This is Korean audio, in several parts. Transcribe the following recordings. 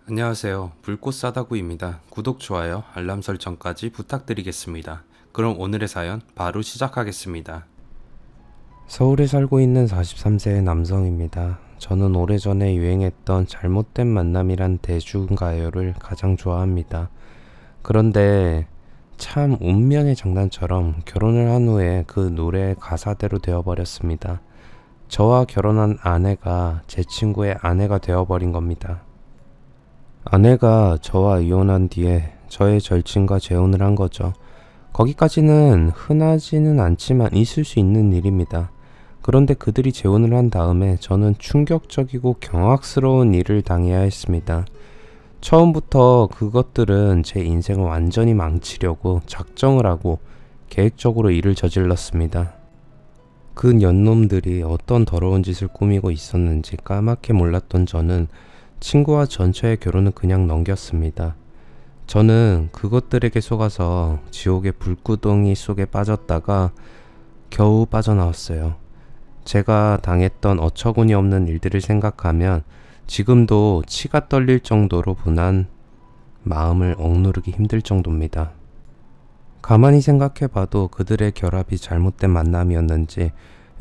안녕하세요. 불꽃 사다구입니다. 구독, 좋아요, 알람 설정까지 부탁드리겠습니다. 그럼 오늘의 사연 바로 시작하겠습니다. 서울에 살고 있는 43세의 남성입니다. 저는 오래전에 유행했던 잘못된 만남이란 대중가요를 가장 좋아합니다. 그런데 참 운명의 장난처럼 결혼을 한 후에 그 노래의 가사대로 되어버렸습니다. 저와 결혼한 아내가 제 친구의 아내가 되어버린 겁니다. 아내가 저와 이혼한 뒤에 저의 절친과 재혼을 한 거죠. 거기까지는 흔하지는 않지만 있을 수 있는 일입니다. 그런데 그들이 재혼을 한 다음에 저는 충격적이고 경악스러운 일을 당해야 했습니다. 처음부터 그것들은 제 인생을 완전히 망치려고 작정을 하고 계획적으로 일을 저질렀습니다. 그 년놈들이 어떤 더러운 짓을 꾸미고 있었는지 까맣게 몰랐던 저는 친구와 전처의 결혼은 그냥 넘겼습니다. 저는 그것들에게 속아서 지옥의 불구덩이 속에 빠졌다가 겨우 빠져나왔어요. 제가 당했던 어처구니 없는 일들을 생각하면 지금도 치가 떨릴 정도로 분한 마음을 억누르기 힘들 정도입니다. 가만히 생각해봐도 그들의 결합이 잘못된 만남이었는지,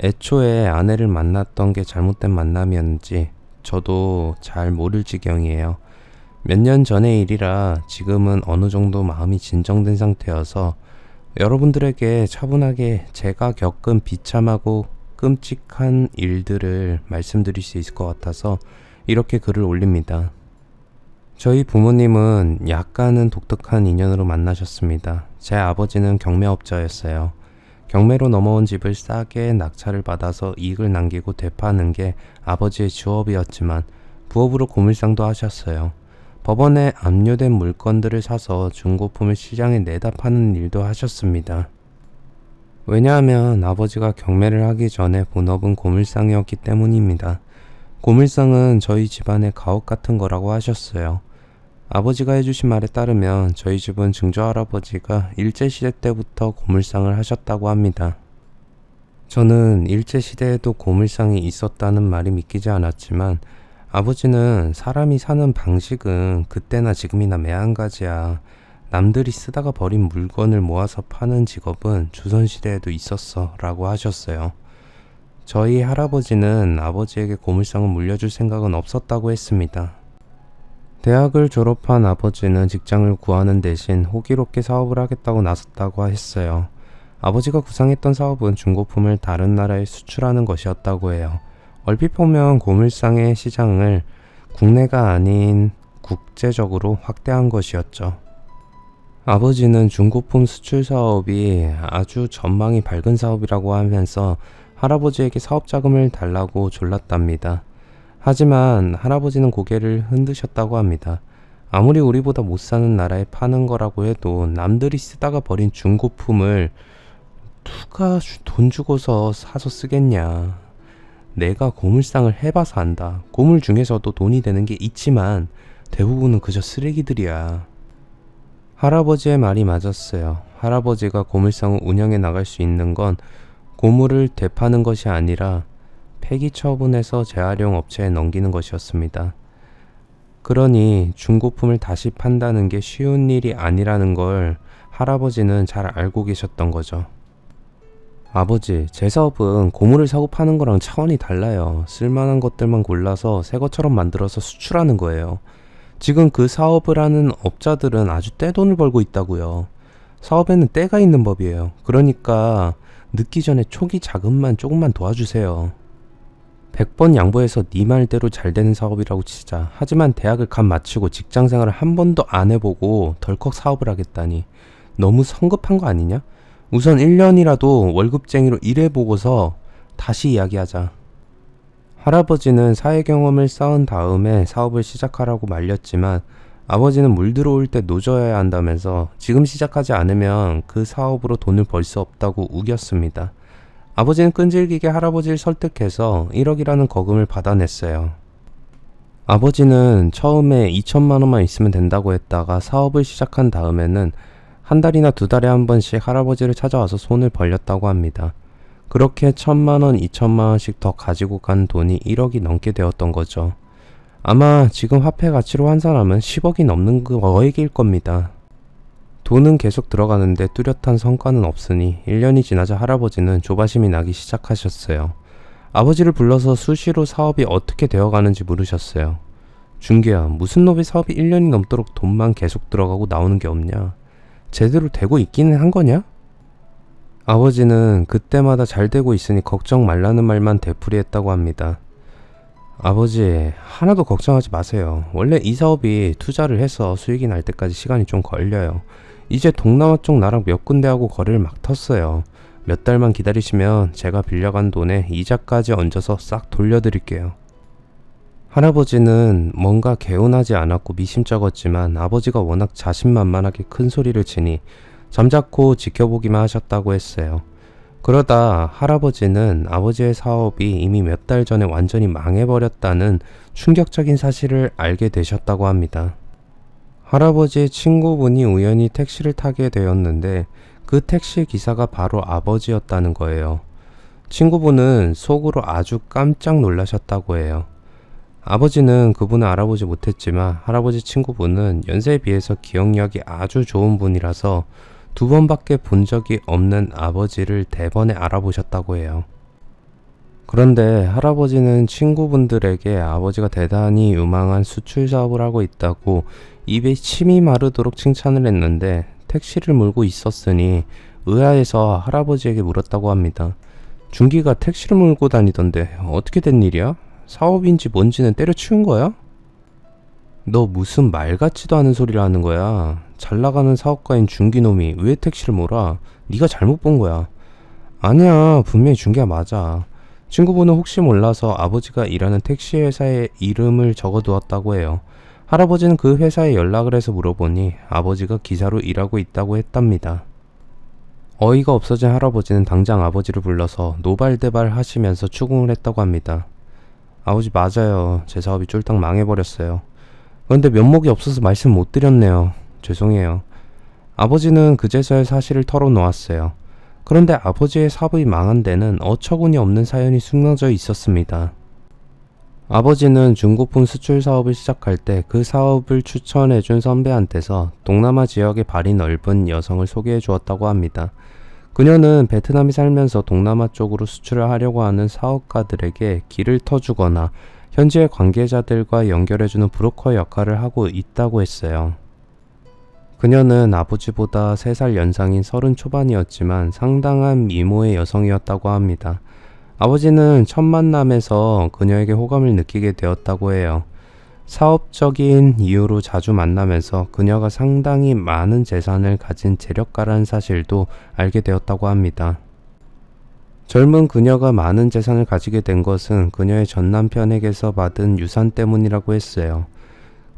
애초에 아내를 만났던 게 잘못된 만남이었는지 저도 잘 모를 지경이에요. 몇 년 전의 일이라 지금은 어느 정도 마음이 진정된 상태여서 여러분들에게 차분하게 제가 겪은 비참하고 끔찍한 일들을 말씀드릴 수 있을 것 같아서 이렇게 글을 올립니다. 저희 부모님은 약간은 독특한 인연으로 만나셨습니다. 제 아버지는 경매업자였어요. 경매로 넘어온 집을 싸게 낙찰을 받아서 이익을 남기고 되파는 게 아버지의 주업이었지만 부업으로 고물상도 하셨어요. 법원에 압류된 물건들을 사서 중고품을 시장에 내다 파는 일도 하셨습니다. 왜냐하면 아버지가 경매를 하기 전에 본업은 고물상이었기 때문입니다. 고물상은 저희 집안의 가옥 같은 거라고 하셨어요. 아버지가 해주신 말에 따르면 저희 집은 증조할아버지가 일제시대 때부터 고물상을 하셨다고 합니다. 저는 일제시대에도 고물상이 있었다는 말이 믿기지 않았지만 아버지는 사람이 사는 방식은 그때나 지금이나 매한가지야. 남들이 쓰다가 버린 물건을 모아서 파는 직업은 조선시대에도 있었어 라고 하셨어요. 저희 할아버지는 아버지에게 고물상을 물려줄 생각은 없었다고 했습니다. 대학을 졸업한 아버지는 직장을 구하는 대신 호기롭게 사업을 하겠다고 나섰다고 했어요. 아버지가 구상했던 사업은 중고품을 다른 나라에 수출하는 것이었다고 해요. 얼핏 보면 고물상의 시장을 국내가 아닌 국제적으로 확대한 것이었죠. 아버지는 중고품 수출 사업이 아주 전망이 밝은 사업이라고 하면서 할아버지에게 사업 자금을 달라고 졸랐답니다. 하지만 할아버지는 고개를 흔드셨다고 합니다. 아무리 우리보다 못 사는 나라에 파는 거라고 해도 남들이 쓰다가 버린 중고품을 누가 돈 주고서 사서 쓰겠냐. 내가 고물상을 해봐서 안다. 고물 중에서도 돈이 되는 게 있지만 대부분은 그저 쓰레기들이야. 할아버지의 말이 맞았어요. 할아버지가 고물상을 운영해 나갈 수 있는 건 고물을 되파는 것이 아니라 폐기 처분해서 재활용 업체에 넘기는 것이었습니다. 그러니 중고품을 다시 판다는 게 쉬운 일이 아니라는 걸 할아버지는 잘 알고 계셨던 거죠. 아버지, 제 사업은 고물을 사고 파는 거랑 차원이 달라요. 쓸만한 것들만 골라서 새 것처럼 만들어서 수출하는 거예요. 지금 그 사업을 하는 업자들은 아주 떼돈을 벌고 있다고요. 사업에는 때가 있는 법이에요. 그러니까 늦기 전에 초기 자금만 조금만 도와주세요. 100번 양보해서 네 말대로 잘 되는 사업이라고 치자. 하지만 대학을 갓 마치고 직장생활을 한 번도 안 해보고 덜컥 사업을 하겠다니 너무 성급한 거 아니냐? 우선 1년이라도 월급쟁이로 일해보고서 다시 이야기하자. 할아버지는 사회 경험을 쌓은 다음에 사업을 시작하라고 말렸지만 아버지는 물 들어올 때 노져야 한다면서 지금 시작하지 않으면 그 사업으로 돈을 벌 수 없다고 우겼습니다. 아버지는 끈질기게 할아버지를 설득해서 1억이라는 거금을 받아냈어요. 아버지는 처음에 2천만 원만 있으면 된다고 했다가 사업을 시작한 다음에는 한 달이나 두 달에 한 번씩 할아버지를 찾아와서 손을 벌렸다고 합니다. 그렇게 1,000만 원, 2천만 원씩 더 가지고 간 돈이 1억이 넘게 되었던 거죠. 아마 지금 화폐 가치로 환산하면 10억이 넘는 거액일 겁니다. 돈은 계속 들어가는데 뚜렷한 성과는 없으니 1년이 지나자 할아버지는 조바심이 나기 시작하셨어요. 아버지를 불러서 수시로 사업이 어떻게 되어가는지 물으셨어요. 준규야, 무슨 놈의 사업이 1년이 넘도록 돈만 계속 들어가고 나오는 게 없냐? 제대로 되고 있기는 한 거냐? 아버지는 그때마다 잘 되고 있으니 걱정 말라는 말만 되풀이했다고 합니다. 아버지, 하나도 걱정하지 마세요. 원래 이 사업이 투자를 해서 수익이 날 때까지 시간이 좀 걸려요. 이제 동남아 쪽 나랑 몇 군데하고 거래를 막 텄어요. 몇 달만 기다리시면 제가 빌려간 돈에 이자까지 얹어서 싹 돌려드릴게요. 할아버지는 뭔가 개운하지 않았고 미심쩍었지만 아버지가 워낙 자신만만하게 큰 소리를 치니 잠자코 지켜보기만 하셨다고 했어요. 그러다 할아버지는 아버지의 사업이 이미 몇 달 전에 완전히 망해버렸다는 충격적인 사실을 알게 되셨다고 합니다. 할아버지의 친구분이 우연히 택시를 타게 되었는데 그 택시 기사가 바로 아버지였다는 거예요. 친구분은 속으로 아주 깜짝 놀라셨다고 해요. 아버지는 그분을 알아보지 못했지만 할아버지 친구분은 연세에 비해서 기억력이 아주 좋은 분이라서 2번밖에 본 적이 없는 아버지를 대번에 알아보셨다고 해요. 그런데 할아버지는 친구분들에게 아버지가 대단히 유망한 수출 사업을 하고 있다고 입에 침이 마르도록 칭찬을 했는데 택시를 몰고 있었으니 의아해서 할아버지에게 물었다고 합니다. 준기가 택시를 몰고 다니던데 어떻게 된 일이야? 사업인지 뭔지는 때려치운 거야? 너 무슨 말 같지도 않은 소리를 하는 거야. 잘 나가는 사업가인 준기놈이 왜 택시를 몰아? 네가 잘못 본 거야. 아니야, 분명히 준기가 맞아. 친구분은 혹시 몰라서 아버지가 일하는 택시 회사의 이름을 적어두었다고 해요. 할아버지는 그 회사에 연락을 해서 물어보니 아버지가 기사로 일하고 있다고 했답니다. 어이가 없어진 할아버지는 당장 아버지를 불러서 노발대발 하시면서 추궁을 했다고 합니다. 아버지, 맞아요. 제 사업이 쫄딱 망해버렸어요. 그런데 면목이 없어서 말씀 못 드렸네요. 죄송해요. 아버지는 그제서야 사실을 털어놓았어요. 그런데 아버지의 사업이 망한 데는 어처구니 없는 사연이 숨겨져 있었습니다. 아버지는 중고품 수출 사업을 시작할 때 그 사업을 추천해준 선배한테서 동남아 지역의 발이 넓은 여성을 소개해 주었다고 합니다. 그녀는 베트남에 살면서 동남아 쪽으로 수출을 하려고 하는 사업가들에게 길을 터주거나 현지의 관계자들과 연결해주는 브로커 역할을 하고 있다고 했어요. 그녀는 아버지보다 3살 연상인 30 초반이었지만 상당한 미모의 여성이었다고 합니다. 아버지는 첫 만남에서 그녀에게 호감을 느끼게 되었다고 해요. 사업적인 이유로 자주 만나면서 그녀가 상당히 많은 재산을 가진 재력가라는 사실도 알게 되었다고 합니다. 젊은 그녀가 많은 재산을 가지게 된 것은 그녀의 전 남편에게서 받은 유산 때문이라고 했어요.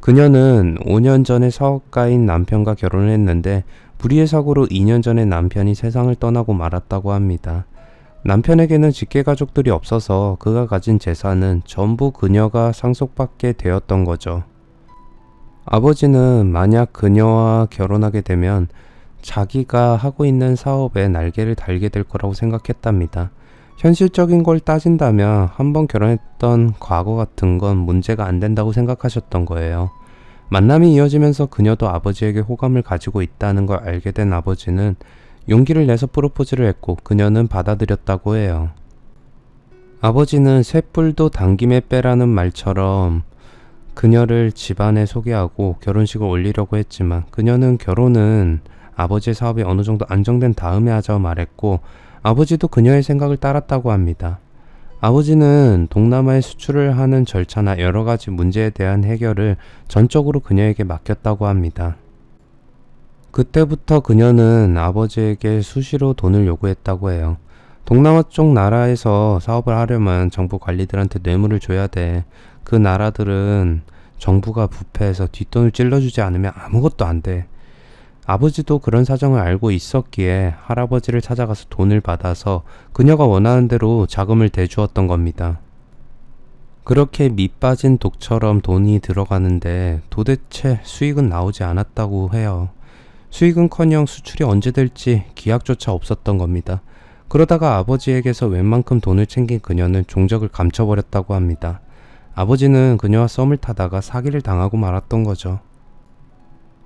그녀는 5년 전에 사업가인 남편과 결혼을 했는데 불의의 사고로 2년 전에 남편이 세상을 떠나고 말았다고 합니다. 남편에게는 직계가족들이 없어서 그가 가진 재산은 전부 그녀가 상속받게 되었던 거죠. 아버지는 만약 그녀와 결혼하게 되면 자기가 하고 있는 사업에 날개를 달게 될 거라고 생각했답니다. 현실적인 걸 따진다면 한번 결혼했던 과거 같은 건 문제가 안 된다고 생각하셨던 거예요. 만남이 이어지면서 그녀도 아버지에게 호감을 가지고 있다는 걸 알게 된 아버지는 용기를 내서 프로포즈를 했고 그녀는 받아들였다고 해요. 아버지는 쇳불도 당김에 빼라는 말처럼 그녀를 집안에 소개하고 결혼식을 올리려고 했지만 그녀는 결혼은 아버지의 사업이 어느 정도 안정된 다음에 하자고 말했고 아버지도 그녀의 생각을 따랐다고 합니다. 아버지는 동남아에 수출을 하는 절차나 여러 가지 문제에 대한 해결을 전적으로 그녀에게 맡겼다고 합니다. 그때부터 그녀는 아버지에게 수시로 돈을 요구했다고 해요. 동남아 쪽 나라에서 사업을 하려면 정부 관리들한테 뇌물을 줘야 돼. 그 나라들은 정부가 부패해서 뒷돈을 찔러주지 않으면 아무것도 안 돼. 아버지도 그런 사정을 알고 있었기에 할아버지를 찾아가서 돈을 받아서 그녀가 원하는 대로 자금을 대주었던 겁니다. 그렇게 밑빠진 독처럼 돈이 들어가는데 도대체 수익은 나오지 않았다고 해요. 수익은커녕 수출이 언제 될지 기약조차 없었던 겁니다. 그러다가 아버지에게서 웬만큼 돈을 챙긴 그녀는 종적을 감춰버렸다고 합니다. 아버지는 그녀와 썸을 타다가 사기를 당하고 말았던 거죠.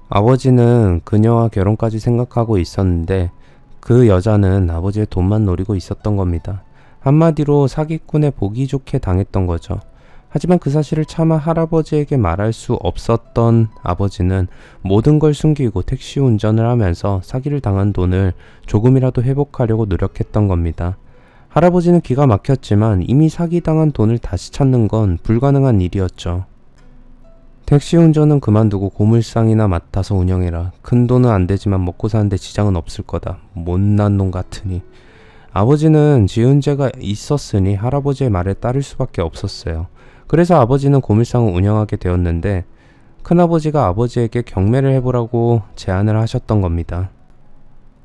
아버지는 그녀와 결혼까지 생각하고 있었는데 그 여자는 아버지의 돈만 노리고 있었던 겁니다. 한마디로 사기꾼에 보기 좋게 당했던 거죠. 하지만 그 사실을 차마 할아버지에게 말할 수 없었던 아버지는 모든 걸 숨기고 택시 운전을 하면서 사기를 당한 돈을 조금이라도 회복하려고 노력했던 겁니다. 할아버지는 기가 막혔지만 이미 사기당한 돈을 다시 찾는 건 불가능한 일이었죠. 택시 운전은 그만두고 고물상이나 맡아서 운영해라. 큰 돈은 안 되지만 먹고 사는데 지장은 없을 거다. 못난 놈 같으니. 아버지는 지은 죄가 있었으니 할아버지의 말에 따를 수밖에 없었어요. 그래서 아버지는 고물상을 운영하게 되었는데 큰아버지가 아버지에게 경매를 해보라고 제안을 하셨던 겁니다.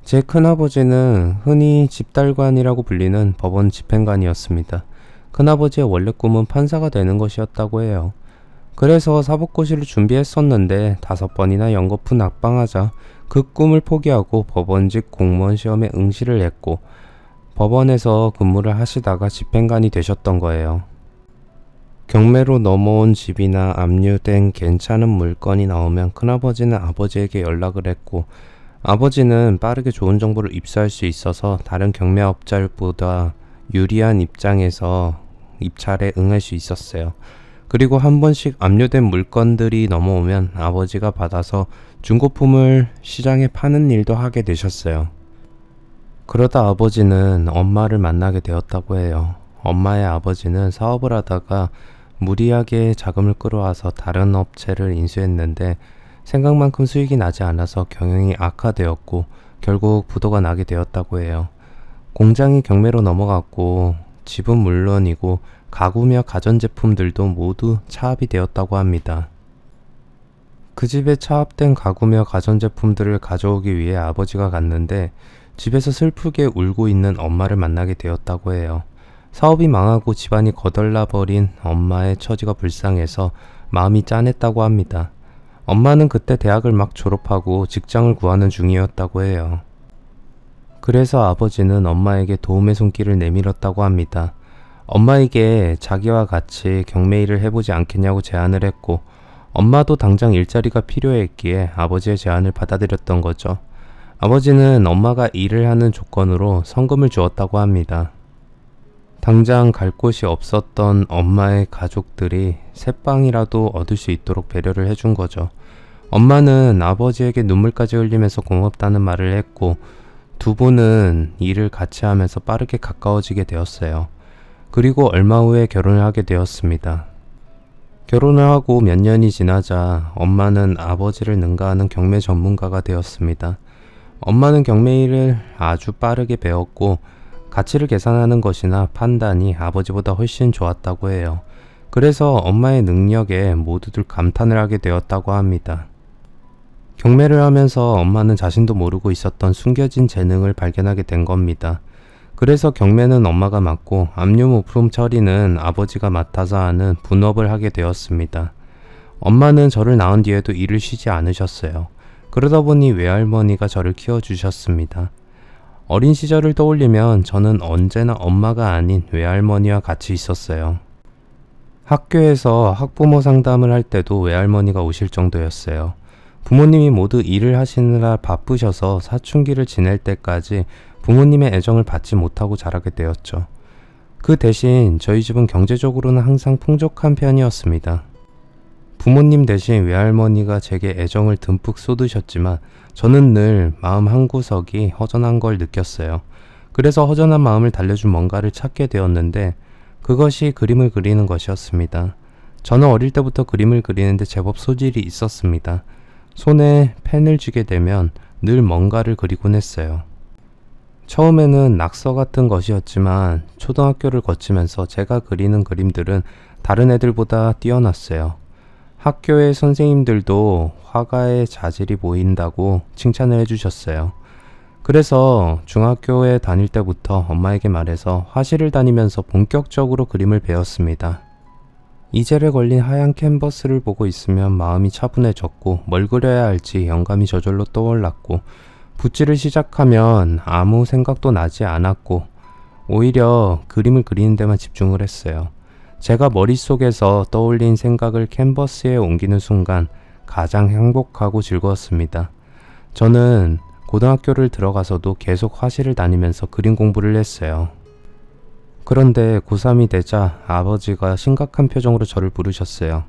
제 큰아버지는 흔히 집달관이라고 불리는 법원 집행관이었습니다. 큰아버지의 원래 꿈은 판사가 되는 것이었다고 해요. 그래서 사법고시를 준비했었는데 5번이나 연거푸 낙방하자 그 꿈을 포기하고 법원직 공무원 시험에 응시를 했고 법원에서 근무를 하시다가 집행관이 되셨던 거예요. 경매로 넘어온 집이나 압류된 괜찮은 물건이 나오면 큰아버지는 아버지에게 연락을 했고 아버지는 빠르게 좋은 정보를 입수할 수 있어서 다른 경매업자보다 유리한 입장에서 입찰에 응할 수 있었어요. 그리고 한 번씩 압류된 물건들이 넘어오면 아버지가 받아서 중고품을 시장에 파는 일도 하게 되셨어요. 그러다 아버지는 엄마를 만나게 되었다고 해요. 엄마의 아버지는 사업을 하다가 무리하게 자금을 끌어와서 다른 업체를 인수했는데 생각만큼 수익이 나지 않아서 경영이 악화되었고 결국 부도가 나게 되었다고 해요. 공장이 경매로 넘어갔고 집은 물론이고 가구며 가전제품들도 모두 차압이 되었다고 합니다. 그 집에 차압된 가구며 가전제품들을 가져오기 위해 아버지가 갔는데 집에서 슬프게 울고 있는 엄마를 만나게 되었다고 해요. 사업이 망하고 집안이 거덜나버린 엄마의 처지가 불쌍해서 마음이 짠했다고 합니다. 엄마는 그때 대학을 막 졸업하고 직장을 구하는 중이었다고 해요. 그래서 아버지는 엄마에게 도움의 손길을 내밀었다고 합니다. 엄마에게 자기와 같이 경매일을 해보지 않겠냐고 제안을 했고 엄마도 당장 일자리가 필요했기에 아버지의 제안을 받아들였던 거죠. 아버지는 엄마가 일을 하는 조건으로 성금을 주었다고 합니다. 당장 갈 곳이 없었던 엄마의 가족들이 새빵이라도 얻을 수 있도록 배려를 해준 거죠. 엄마는 아버지에게 눈물까지 흘리면서 고맙다는 말을 했고 두 분은 일을 같이 하면서 빠르게 가까워지게 되었어요. 그리고 얼마 후에 결혼을 하게 되었습니다. 결혼을 하고 몇 년이 지나자 엄마는 아버지를 능가하는 경매 전문가가 되었습니다. 엄마는 경매일을 아주 빠르게 배웠고 가치를 계산하는 것이나 판단이 아버지보다 훨씬 좋았다고 해요. 그래서 엄마의 능력에 모두들 감탄을 하게 되었다고 합니다. 경매를 하면서 엄마는 자신도 모르고 있었던 숨겨진 재능을 발견하게 된 겁니다. 그래서 경매는 엄마가 맡고 압류 물품 처리는 아버지가 맡아서 하는 분업을 하게 되었습니다. 엄마는 저를 낳은 뒤에도 일을 쉬지 않으셨어요. 그러다 보니 외할머니가 저를 키워주셨습니다. 어린 시절을 떠올리면 저는 언제나 엄마가 아닌 외할머니와 같이 있었어요. 학교에서 학부모 상담을 할 때도 외할머니가 오실 정도였어요. 부모님이 모두 일을 하시느라 바쁘셔서 사춘기를 지낼 때까지 부모님의 애정을 받지 못하고 자라게 되었죠. 그 대신 저희 집은 경제적으로는 항상 풍족한 편이었습니다. 부모님 대신 외할머니가 제게 애정을 듬뿍 쏟으셨지만 저는 늘 마음 한구석이 허전한 걸 느꼈어요. 그래서 허전한 마음을 달래줄 뭔가를 찾게 되었는데 그것이 그림을 그리는 것이었습니다. 저는 어릴 때부터 그림을 그리는데 제법 소질이 있었습니다. 손에 펜을 쥐게 되면 늘 뭔가를 그리곤 했어요. 처음에는 낙서 같은 것이었지만 초등학교를 거치면서 제가 그리는 그림들은 다른 애들보다 뛰어났어요. 학교의 선생님들도 화가의 자질이 보인다고 칭찬을 해주셨어요. 그래서 중학교에 다닐 때부터 엄마에게 말해서 화실을 다니면서 본격적으로 그림을 배웠습니다. 이젤에 걸린 하얀 캔버스를 보고 있으면 마음이 차분해졌고 뭘 그려야 할지 영감이 저절로 떠올랐고 붓질을 시작하면 아무 생각도 나지 않았고 오히려 그림을 그리는 데만 집중을 했어요. 제가 머릿속에서 떠올린 생각을 캔버스에 옮기는 순간 가장 행복하고 즐거웠습니다. 저는 고등학교를 들어가서도 계속 화실을 다니면서 그림 공부를 했어요. 그런데 고3이 되자 아버지가 심각한 표정으로 저를 부르셨어요.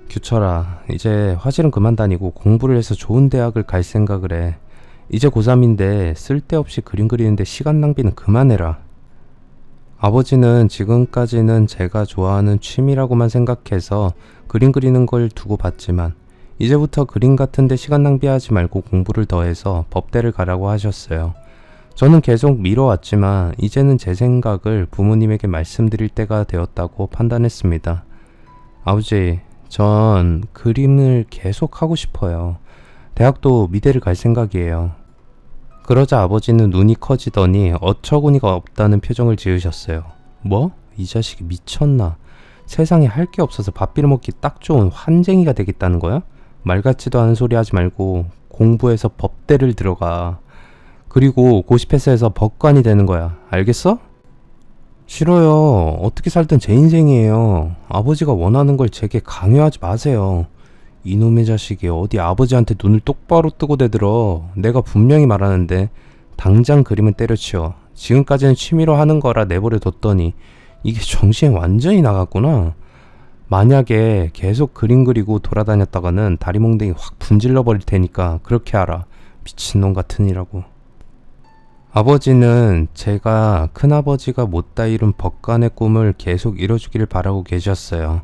규철아, 이제 화실은 그만 다니고 공부를 해서 좋은 대학을 갈 생각을 해. 이제 고3인데 쓸데없이 그림 그리는데 시간 낭비는 그만해라. 아버지는 지금까지는 제가 좋아하는 취미라고만 생각해서 그림 그리는 걸 두고 봤지만 이제부터 그림 같은데 시간 낭비하지 말고 공부를 더해서 법대를 가라고 하셨어요. 저는 계속 미뤄왔지만 이제는 제 생각을 부모님에게 말씀드릴 때가 되었다고 판단했습니다. 아버지, 전 그림을 계속 하고 싶어요. 대학도 미대를 갈 생각이에요. 그러자 아버지는 눈이 커지더니 어처구니가 없다는 표정을 지으셨어요. 뭐? 이 자식이 미쳤나? 세상에 할 게 없어서 밥 빌어먹기 딱 좋은 환쟁이가 되겠다는 거야? 말 같지도 않은 소리 하지 말고 공부해서 법대를 들어가. 그리고 고시패스해서 법관이 되는 거야. 알겠어? 싫어요. 어떻게 살든 제 인생이에요. 아버지가 원하는 걸 제게 강요하지 마세요. 이놈의 자식이 어디 아버지한테 눈을 똑바로 뜨고 대들어. 내가 분명히 말하는데 당장 그림은 때려치워. 지금까지는 취미로 하는 거라 내버려 뒀더니 이게 정신이 완전히 나갔구나. 만약에 계속 그림 그리고 돌아다녔다가는 다리 몽둥이 확 분질러 버릴 테니까 그렇게 알아. 미친놈 같으니라고. 아버지는 제가 큰아버지가 못다 이룬 법관의 꿈을 계속 이뤄주기를 바라고 계셨어요.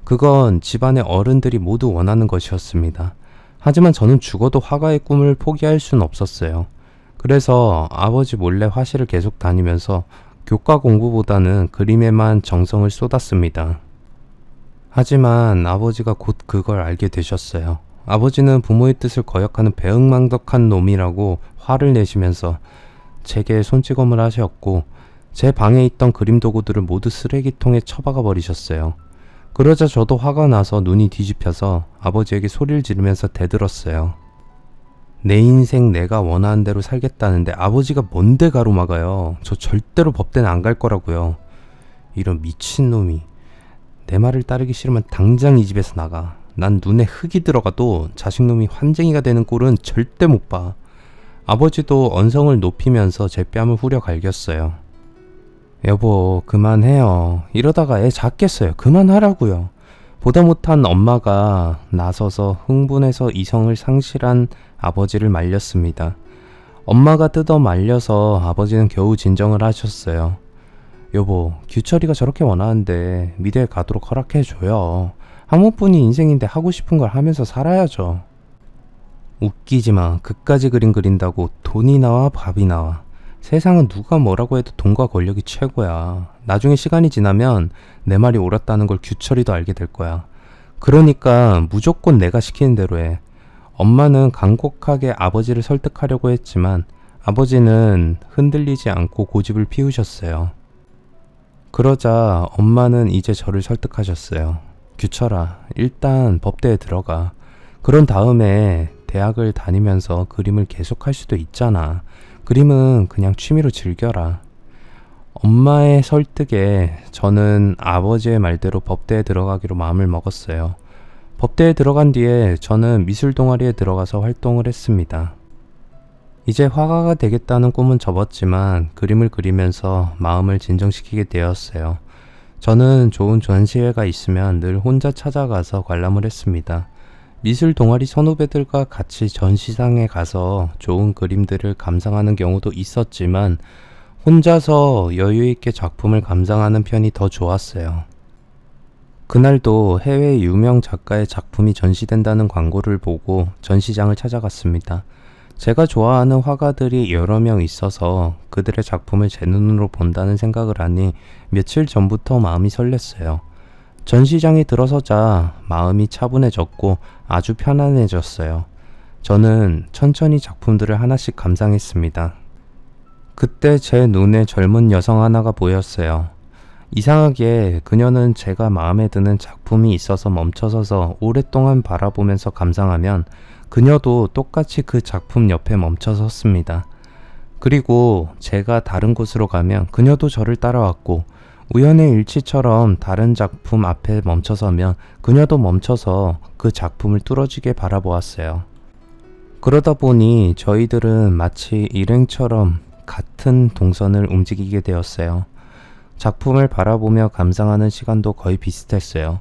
그건 집안의 어른들이 모두 원하는 것이었습니다. 하지만 저는 죽어도 화가의 꿈을 포기할 수는 없었어요. 그래서 아버지 몰래 화실을 계속 다니면서 교과 공부보다는 그림에만 정성을 쏟았습니다. 하지만 아버지가 곧 그걸 알게 되셨어요. 아버지는 부모의 뜻을 거역하는 배은망덕한 놈이라고 화를 내시면서 제게 손찌검을 하셨고 제 방에 있던 그림 도구들을 모두 쓰레기통에 처박아 버리셨어요. 그러자 저도 화가 나서 눈이 뒤집혀서 아버지에게 소리를 지르면서 대들었어요. 내 인생 내가 원하는 대로 살겠다는데 아버지가 뭔데 가로막아요. 저 절대로 법대는 안 갈 거라고요. 이런 미친놈이. 내 말을 따르기 싫으면 당장 이 집에서 나가. 난 눈에 흙이 들어가도 자식놈이 환쟁이가 되는 꼴은 절대 못 봐. 아버지도 언성을 높이면서 제 뺨을 후려 갈겼어요. 여보, 그만해요. 이러다가 애 잡겠어요. 그만하라고요. 보다 못한 엄마가 나서서 흥분해서 이성을 상실한 아버지를 말렸습니다. 엄마가 뜯어 말려서 아버지는 겨우 진정을 하셨어요. 여보, 규철이가 저렇게 원하는데 미대에 가도록 허락해줘요. 한 번뿐인 인생인데 하고 싶은 걸 하면서 살아야죠. 웃기지 마. 그까지 그림 그린다고 돈이 나와 밥이 나와. 세상은 누가 뭐라고 해도 돈과 권력이 최고야. 나중에 시간이 지나면 내 말이 옳았다는 걸 규철이도 알게 될 거야. 그러니까 무조건 내가 시키는 대로 해. 엄마는 간곡하게 아버지를 설득하려고 했지만 아버지는 흔들리지 않고 고집을 피우셨어요. 그러자 엄마는 이제 저를 설득하셨어요. 규철아, 일단 법대에 들어가. 그런 다음에 대학을 다니면서 그림을 계속할 수도 있잖아. 그림은 그냥 취미로 즐겨라. 엄마의 설득에 저는 아버지의 말대로 법대에 들어가기로 마음을 먹었어요. 법대에 들어간 뒤에 저는 미술 동아리에 들어가서 활동을 했습니다. 이제 화가가 되겠다는 꿈은 접었지만 그림을 그리면서 마음을 진정시키게 되었어요. 저는 좋은 전시회가 있으면 늘 혼자 찾아가서 관람을 했습니다. 미술 동아리 선후배들과 같이 전시장에 가서 좋은 그림들을 감상하는 경우도 있었지만 혼자서 여유있게 작품을 감상하는 편이 더 좋았어요. 그날도 해외 유명 작가의 작품이 전시된다는 광고를 보고 전시장을 찾아갔습니다. 제가 좋아하는 화가들이 여러 명 있어서 그들의 작품을 제 눈으로 본다는 생각을 하니 며칠 전부터 마음이 설렜어요. 전시장에 들어서자 마음이 차분해졌고 아주 편안해졌어요. 저는 천천히 작품들을 하나씩 감상했습니다. 그때 제 눈에 젊은 여성 하나가 보였어요. 이상하게 그녀는 제가 마음에 드는 작품이 있어서 멈춰서서 오랫동안 바라보면서 감상하면 그녀도 똑같이 그 작품 옆에 멈춰 섰습니다. 그리고 제가 다른 곳으로 가면 그녀도 저를 따라왔고 우연의 일치처럼 다른 작품 앞에 멈춰서면 그녀도 멈춰서 그 작품을 뚫어지게 바라보았어요. 그러다 보니 저희들은 마치 일행처럼 같은 동선을 움직이게 되었어요. 작품을 바라보며 감상하는 시간도 거의 비슷했어요.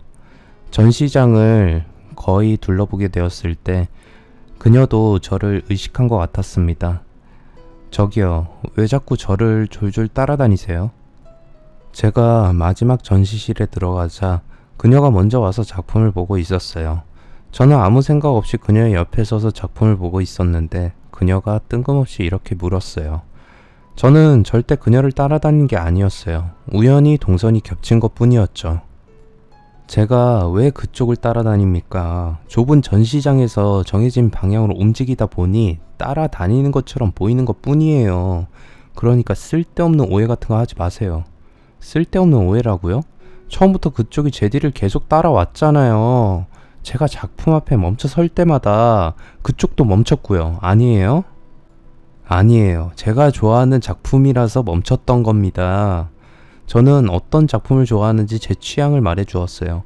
전시장을 거의 둘러보게 되었을 때 그녀도 저를 의식한 것 같았습니다. 저기요, 왜 자꾸 저를 졸졸 따라다니세요? 제가 마지막 전시실에 들어가자 그녀가 먼저 와서 작품을 보고 있었어요. 저는 아무 생각 없이 그녀의 옆에 서서 작품을 보고 있었는데 그녀가 뜬금없이 이렇게 물었어요. 저는 절대 그녀를 따라다닌 게 아니었어요. 우연히 동선이 겹친 것 뿐이었죠. 제가 왜 그쪽을 따라다닙니까? 좁은 전시장에서 정해진 방향으로 움직이다 보니 따라다니는 것처럼 보이는 것 뿐이에요. 그러니까 쓸데없는 오해 같은 거 하지 마세요. 쓸데없는 오해라고요? 처음부터 그쪽이 제 뒤를 계속 따라왔잖아요. 제가 작품 앞에 멈춰 설 때마다 그쪽도 멈췄고요. 아니에요? 아니에요. 제가 좋아하는 작품이라서 멈췄던 겁니다. 저는 어떤 작품을 좋아하는지 제 취향을 말해 주었어요.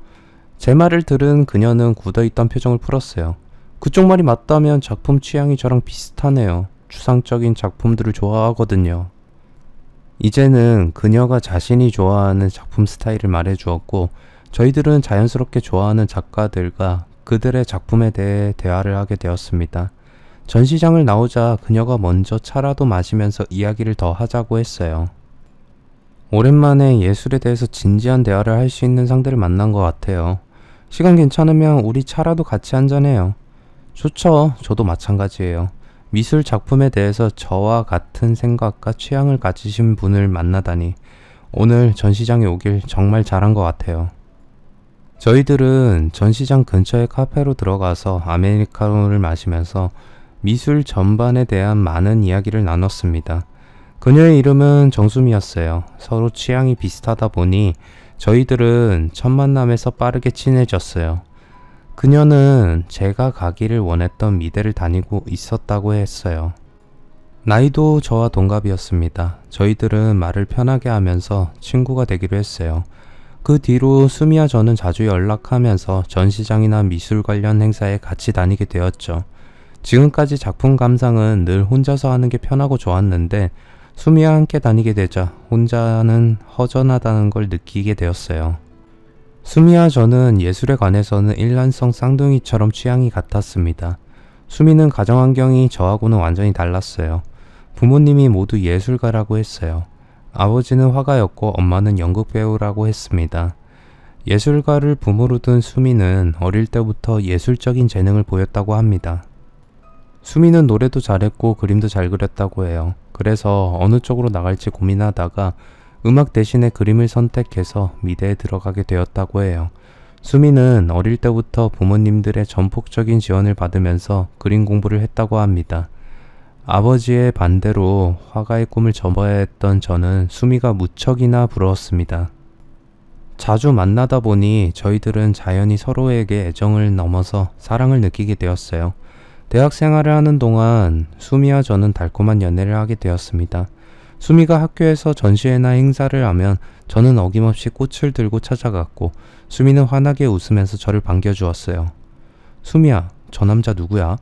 제 말을 들은 그녀는 굳어있던 표정을 풀었어요. 그쪽 말이 맞다면 작품 취향이 저랑 비슷하네요. 추상적인 작품들을 좋아하거든요. 이제는 그녀가 자신이 좋아하는 작품 스타일을 말해 주었고 저희들은 자연스럽게 좋아하는 작가들과 그들의 작품에 대해 대화를 하게 되었습니다. 전시장을 나오자 그녀가 먼저 차라도 마시면서 이야기를 더 하자고 했어요. 오랜만에 예술에 대해서 진지한 대화를 할 수 있는 상대를 만난 것 같아요. 시간 괜찮으면 우리 차라도 같이 한잔해요. 좋죠. 저도 마찬가지예요. 미술 작품에 대해서 저와 같은 생각과 취향을 가지신 분을 만나다니 오늘 전시장에 오길 정말 잘한 것 같아요. 저희들은 전시장 근처의 카페로 들어가서 아메리카노를 마시면서 미술 전반에 대한 많은 이야기를 나눴습니다. 그녀의 이름은 정수미였어요. 서로 취향이 비슷하다 보니 저희들은 첫 만남에서 빠르게 친해졌어요. 그녀는 제가 가기를 원했던 미대를 다니고 있었다고 했어요. 나이도 저와 동갑이었습니다. 저희들은 말을 편하게 하면서 친구가 되기로 했어요. 그 뒤로 수미와 저는 자주 연락하면서 전시장이나 미술 관련 행사에 같이 다니게 되었죠. 지금까지 작품 감상은 늘 혼자서 하는 게 편하고 좋았는데 수미와 함께 다니게 되자 혼자는 허전하다는 걸 느끼게 되었어요. 수미와 저는 예술에 관해서는 일란성 쌍둥이처럼 취향이 같았습니다. 수미는 가정환경이 저하고는 완전히 달랐어요. 부모님이 모두 예술가라고 했어요. 아버지는 화가였고 엄마는 연극배우라고 했습니다. 예술가를 부모로 둔 수미는 어릴 때부터 예술적인 재능을 보였다고 합니다. 수미는 노래도 잘했고 그림도 잘 그렸다고 해요. 그래서 어느 쪽으로 나갈지 고민하다가 음악 대신에 그림을 선택해서 미대에 들어가게 되었다고 해요. 수미는 어릴 때부터 부모님들의 전폭적인 지원을 받으면서 그림 공부를 했다고 합니다. 아버지의 반대로 화가의 꿈을 접어야 했던 저는 수미가 무척이나 부러웠습니다. 자주 만나다 보니 저희들은 자연히 서로에게 애정을 넘어서 사랑을 느끼게 되었어요. 대학 생활을 하는 동안 수미와 저는 달콤한 연애를 하게 되었습니다. 수미가 학교에서 전시회나 행사를 하면 저는 어김없이 꽃을 들고 찾아갔고 수미는 환하게 웃으면서 저를 반겨주었어요. 수미야, 저 남자 누구야?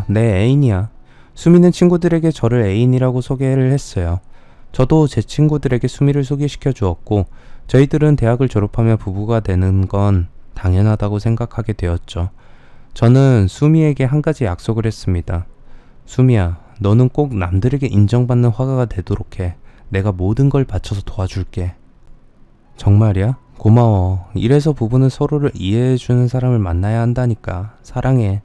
내 애인이야. 수미는 친구들에게 저를 애인이라고 소개를 했어요. 저도 제 친구들에게 수미를 소개시켜 주었고 저희들은 대학을 졸업하며 부부가 되는 건 당연하다고 생각하게 되었죠. 저는 수미에게 한 가지 약속을 했습니다. 수미야, 너는 꼭 남들에게 인정받는 화가가 되도록 해. 내가 모든 걸 바쳐서 도와줄게. 정말이야? 고마워. 이래서 부부는 서로를 이해해주는 사람을 만나야 한다니까. 사랑해.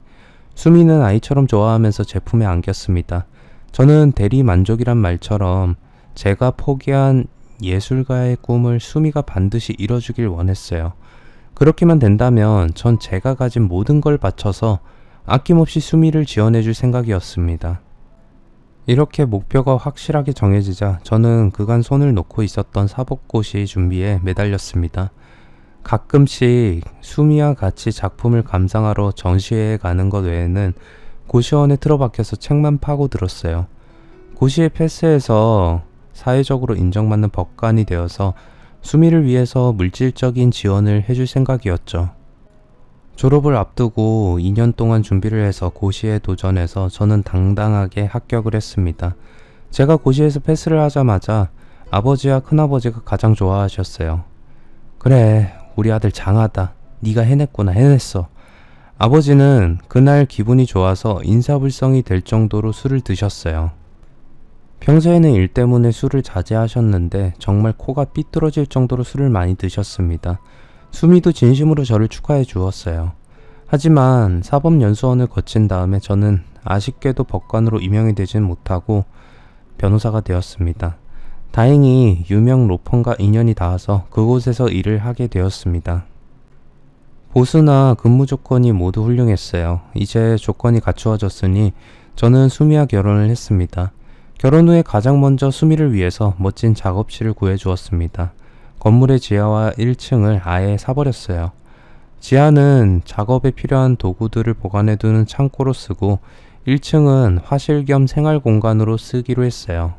수미는 아이처럼 좋아하면서 제 품에 안겼습니다. 저는 대리 만족이란 말처럼 제가 포기한 예술가의 꿈을 수미가 반드시 이뤄주길 원했어요. 그렇게만 된다면 전 제가 가진 모든 걸 바쳐서 아낌없이 수미를 지원해줄 생각이었습니다. 이렇게 목표가 확실하게 정해지자 저는 그간 손을 놓고 있었던 사법고시 준비에 매달렸습니다. 가끔씩 수미와 같이 작품을 감상하러 전시회에 가는 것 외에는 고시원에 틀어박혀서 책만 파고 들었어요. 고시에 패스해서 사회적으로 인정받는 법관이 되어서 수미를 위해서 물질적인 지원을 해줄 생각이었죠. 졸업을 앞두고 2년 동안 준비를 해서 고시에 도전해서 저는 당당하게 합격을 했습니다. 제가 고시에서 패스를 하자마자 아버지와 큰아버지가 가장 좋아하셨어요. 그래, 우리 아들 장하다. 네가 해냈구나, 해냈어. 아버지는 그날 기분이 좋아서 인사불성이 될 정도로 술을 드셨어요. 평소에는 일 때문에 술을 자제하셨는데 정말 코가 삐뚤어질 정도로 술을 많이 드셨습니다. 수미도 진심으로 저를 축하해 주었어요. 하지만 사법연수원을 거친 다음에 저는 아쉽게도 법관으로 임용이 되진 못하고 변호사가 되었습니다. 다행히 유명 로펌과 인연이 닿아서 그곳에서 일을 하게 되었습니다. 보수나 근무 조건이 모두 훌륭했어요. 이제 조건이 갖추어졌으니 저는 수미와 결혼을 했습니다. 결혼 후에 가장 먼저 수미를 위해서 멋진 작업실을 구해주었습니다. 건물의 지하와 1층을 아예 사버렸어요. 지하는 작업에 필요한 도구들을 보관해두는 창고로 쓰고 1층은 화실 겸 생활 공간으로 쓰기로 했어요.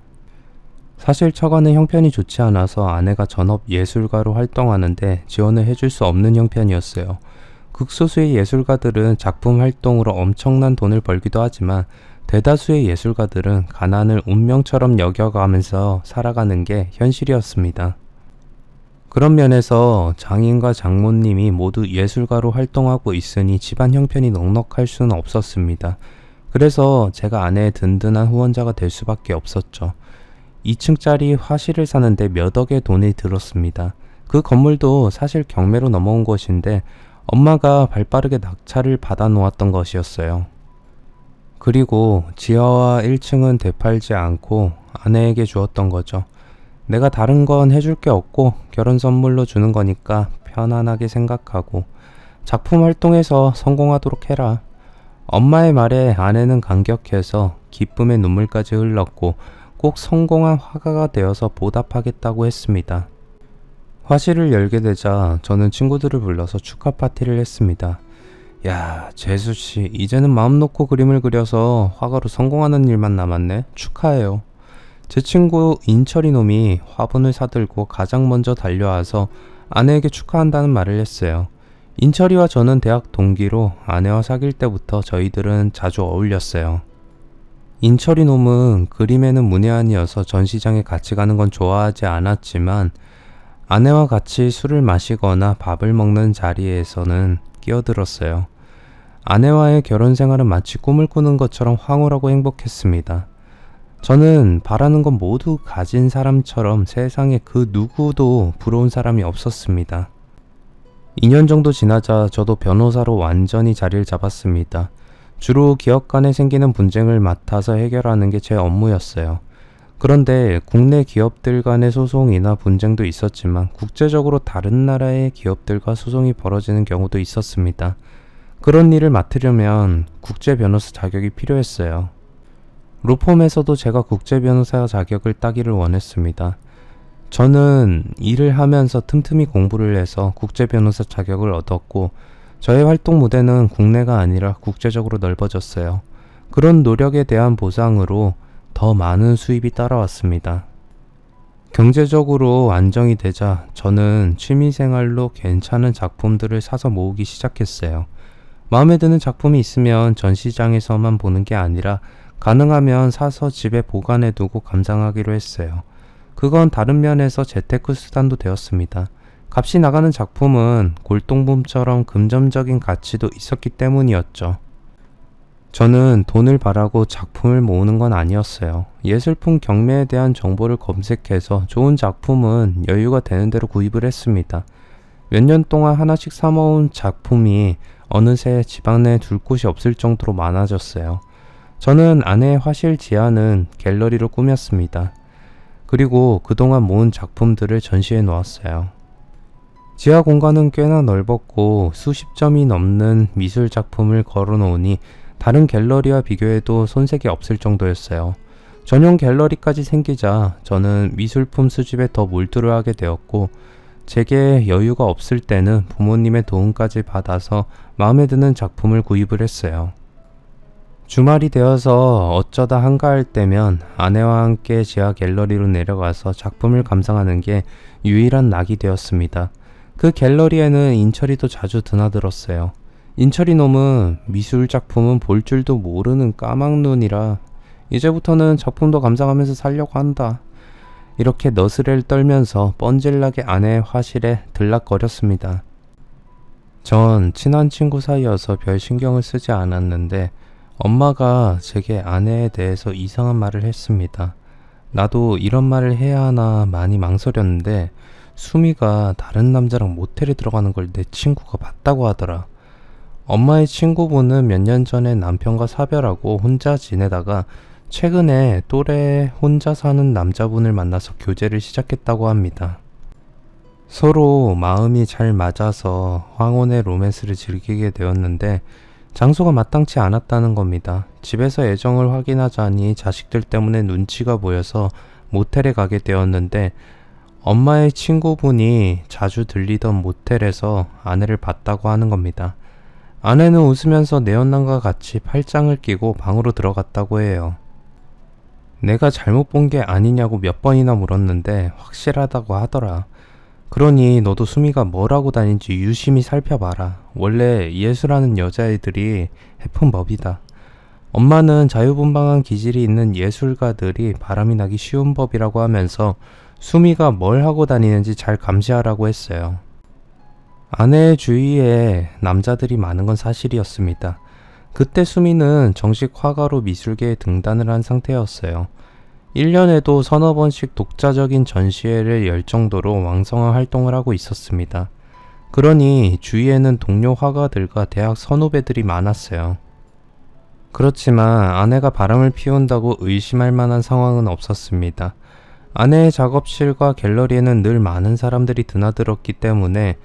사실 처가는 형편이 좋지 않아서 아내가 전업 예술가로 활동하는데 지원을 해줄 수 없는 형편이었어요. 극소수의 예술가들은 작품 활동으로 엄청난 돈을 벌기도 하지만 대다수의 예술가들은 가난을 운명처럼 여겨가면서 살아가는 게 현실이었습니다. 그런 면에서 장인과 장모님이 모두 예술가로 활동하고 있으니 집안 형편이 넉넉할 수는 없었습니다. 그래서 제가 아내의 든든한 후원자가 될 수밖에 없었죠. 2층짜리 화실을 사는데 몇 억의 돈이 들었습니다. 그 건물도 사실 경매로 넘어온 것인데 엄마가 발빠르게 낙찰을 받아 놓았던 것이었어요. 그리고 지하와 1층은 되팔지 않고 아내에게 주었던 거죠. 내가 다른 건 해줄 게 없고 결혼 선물로 주는 거니까 편안하게 생각하고 작품 활동에서 성공하도록 해라. 엄마의 말에 아내는 감격해서 기쁨의 눈물까지 흘렀고 꼭 성공한 화가가 되어서 보답하겠다고 했습니다. 화실을 열게 되자 저는 친구들을 불러서 축하 파티를 했습니다. 야, 재수씨, 이제는 마음 놓고 그림을 그려서 화가로 성공하는 일만 남았네. 축하해요. 제 친구 인철이 놈이 화분을 사들고 가장 먼저 달려와서 아내에게 축하한다는 말을 했어요. 인철이와 저는 대학 동기로 아내와 사귈 때부터 저희들은 자주 어울렸어요. 인철이 놈은 그림에는 문외한이어서 전시장에 같이 가는 건 좋아하지 않았지만 아내와 같이 술을 마시거나 밥을 먹는 자리에서는 끼어들었어요. 아내와의 결혼 생활은 마치 꿈을 꾸는 것처럼 황홀하고 행복했습니다. 저는 바라는 건 모두 가진 사람처럼 세상에 그 누구도 부러운 사람이 없었습니다. 2년 정도 지나자 저도 변호사로 완전히 자리를 잡았습니다. 주로 기업 간에 생기는 분쟁을 맡아서 해결하는 게 제 업무였어요. 그런데 국내 기업들 간의 소송이나 분쟁도 있었지만 국제적으로 다른 나라의 기업들과 소송이 벌어지는 경우도 있었습니다. 그런 일을 맡으려면 국제 변호사 자격이 필요했어요. 로펌에서도 제가 국제 변호사 자격을 따기를 원했습니다. 저는 일을 하면서 틈틈이 공부를 해서 국제 변호사 자격을 얻었고 저의 활동 무대는 국내가 아니라 국제적으로 넓어졌어요. 그런 노력에 대한 보상으로 더 많은 수입이 따라왔습니다. 경제적으로 안정이 되자 저는 취미생활로 괜찮은 작품들을 사서 모으기 시작했어요. 마음에 드는 작품이 있으면 전시장에서만 보는 게 아니라 가능하면 사서 집에 보관해두고 감상하기로 했어요. 그건 다른 면에서 재테크 수단도 되었습니다. 값이 나가는 작품은 골동품처럼 금전적인 가치도 있었기 때문이었죠. 저는 돈을 바라고 작품을 모으는 건 아니었어요. 예술품 경매에 대한 정보를 검색해서 좋은 작품은 여유가 되는 대로 구입을 했습니다. 몇 년 동안 하나씩 사모은 작품이 어느새 집 안에 둘 곳이 없을 정도로 많아졌어요. 저는 아내의 화실 지하는 갤러리로 꾸몄습니다. 그리고 그동안 모은 작품들을 전시해 놓았어요. 지하 공간은 꽤나 넓었고 수십 점이 넘는 미술 작품을 걸어 놓으니 다른 갤러리와 비교해도 손색이 없을 정도였어요. 전용 갤러리까지 생기자 저는 미술품 수집에 더 몰두를 하게 되었고 제게 여유가 없을 때는 부모님의 도움까지 받아서 마음에 드는 작품을 구입을 했어요. 주말이 되어서 어쩌다 한가할 때면 아내와 함께 지하 갤러리로 내려가서 작품을 감상하는 게 유일한 낙이 되었습니다. 그 갤러리에는 인철이도 자주 드나들었어요. 인철이 놈은 미술 작품은 볼 줄도 모르는 까막눈이라 이제부터는 작품도 감상하면서 살려고 한다. 이렇게 너스레를 떨면서 뻔질나게 아내의 화실에 들락거렸습니다. 전 친한 친구 사이여서 별 신경을 쓰지 않았는데 엄마가 제게 아내에 대해서 이상한 말을 했습니다. 나도 이런 말을 해야 하나 많이 망설였는데 수미가 다른 남자랑 모텔에 들어가는 걸 내 친구가 봤다고 하더라. 엄마의 친구분은 몇 년 전에 남편과 사별하고 혼자 지내다가 최근에 또래 혼자 사는 남자분을 만나서 교제를 시작했다고 합니다. 서로 마음이 잘 맞아서 황혼의 로맨스를 즐기게 되었는데 장소가 마땅치 않았다는 겁니다. 집에서 애정을 확인하자니 자식들 때문에 눈치가 보여서 모텔에 가게 되었는데 엄마의 친구분이 자주 들리던 모텔에서 아내를 봤다고 하는 겁니다. 아내는 웃으면서 내연남과 같이 팔짱을 끼고 방으로 들어갔다고 해요. 내가 잘못 본 게 아니냐고 몇 번이나 물었는데 확실하다고 하더라. 그러니 너도 수미가 뭘 하고 다닌지 유심히 살펴봐라. 원래 예술하는 여자애들이 해픈 법이다. 엄마는 자유분방한 기질이 있는 예술가들이 바람이 나기 쉬운 법이라고 하면서 수미가 뭘 하고 다니는지 잘 감시하라고 했어요. 아내의 주위에 남자들이 많은 건 사실이었습니다. 그때 수미는 정식 화가로 미술계에 등단을 한 상태였어요. 1년에도 서너 번씩 독자적인 전시회를 열 정도로 왕성한 활동을 하고 있었습니다. 그러니 주위에는 동료 화가들과 대학 선후배들이 많았어요. 그렇지만 아내가 바람을 피운다고 의심할 만한 상황은 없었습니다. 아내의 작업실과 갤러리에는 늘 많은 사람들이 드나들었기 때문에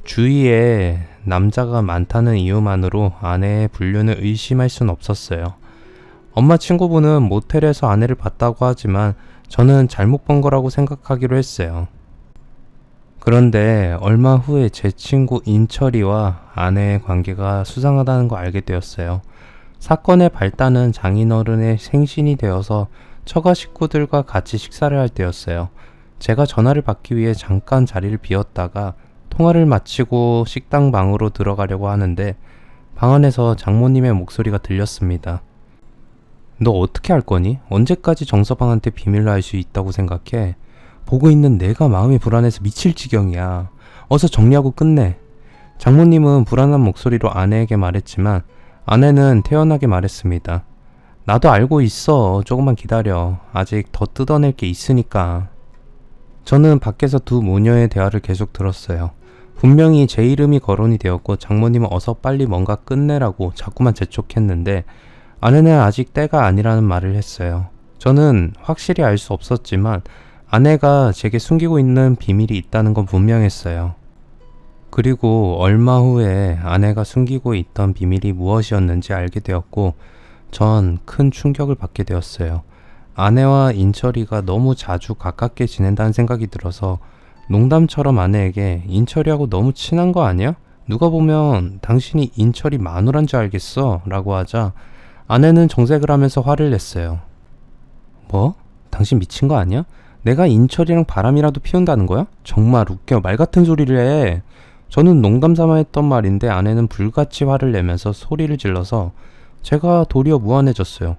주위에 남자가 많다는 이유만으로 아내의 불륜을 의심할 순 없었어요. 엄마 친구분은 모텔에서 아내를 봤다고 하지만 저는 잘못 본 거라고 생각하기로 했어요. 그런데 얼마 후에 제 친구 인철이와 아내의 관계가 수상하다는 거 알게 되었어요. 사건의 발단은 장인어른의 생신이 되어서 처가 식구들과 같이 식사를 할 때였어요. 제가 전화를 받기 위해 잠깐 자리를 비웠다가 통화를 마치고 식당 방으로 들어가려고 하는데 방 안에서 장모님의 목소리가 들렸습니다. 너 어떻게 할 거니? 언제까지 정서방한테 비밀로 할 수 있다고 생각해? 보고 있는 내가 마음이 불안해서 미칠 지경이야. 어서 정리하고 끝내. 장모님은 불안한 목소리로 아내에게 말했지만 아내는 태연하게 말했습니다. 나도 알고 있어. 조금만 기다려. 아직 더 뜯어낼 게 있으니까. 저는 밖에서 두 모녀의 대화를 계속 들었어요. 분명히 제 이름이 거론이 되었고 장모님은 어서 빨리 뭔가 끝내라고 자꾸만 재촉했는데 아내는 아직 때가 아니라는 말을 했어요. 저는 확실히 알 수 없었지만 아내가 제게 숨기고 있는 비밀이 있다는 건 분명했어요. 그리고 얼마 후에 아내가 숨기고 있던 비밀이 무엇이었는지 알게 되었고 전 큰 충격을 받게 되었어요. 아내와 인철이가 너무 자주 가깝게 지낸다는 생각이 들어서 농담처럼 아내에게 인철이하고 너무 친한 거 아니야? 누가 보면 당신이 인철이 마누란 줄 알겠어 라고 하자 아내는 정색을 하면서 화를 냈어요. 뭐? 당신 미친 거 아니야? 내가 인철이랑 바람이라도 피운다는 거야? 정말 웃겨. 말 같은 소리를 해. 저는 농담삼아 했던 말인데 아내는 불같이 화를 내면서 소리를 질러서 제가 도리어 무안해졌어요.